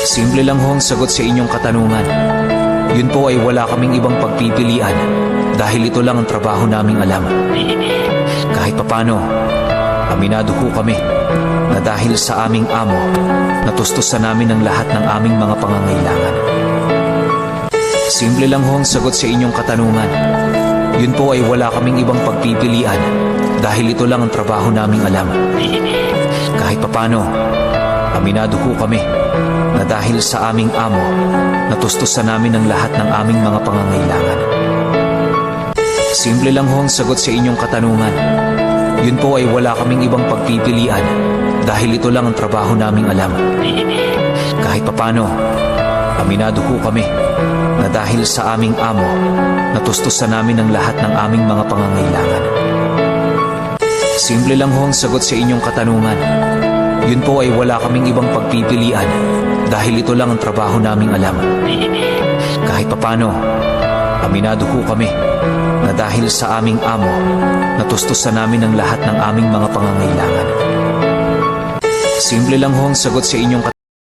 Simple lang ho ang sagot sa inyong katanungan. Yun po ay wala kaming ibang pagpipilian dahil ito lang ang trabaho naming alam. Kahit papano, aminado ho kami na dahil sa aming amo, natustusan namin ang lahat ng aming mga pangangailangan. Simple lang ho ang sagot sa inyong katanungan. Yun po ay wala kaming ibang pagpipilian dahil ito lang ang trabaho naming alam. Kahit papano, aminado ho kami na dahil sa aming amo, natustusan namin ang lahat ng aming mga pangangailangan. Simple lang ho ang sagot sa inyong katanungan. Yun po ay wala kaming ibang pagpipilian dahil ito lang ang trabaho naming alam. Kahit papano, aminado ho kami na dahil sa aming amo, natustusan namin ang lahat ng aming mga pangangailangan. Simple lang ho ang sagot sa inyong katanungan. Yun po ay wala kaming ibang pagpipilian dahil ito lang ang trabaho naming alam. Kahit papano, aminado ho kami na dahil sa aming amo, natustusan namin ang lahat ng aming mga pangangailangan. Simple lang ho ang sagot sa inyong katanungan.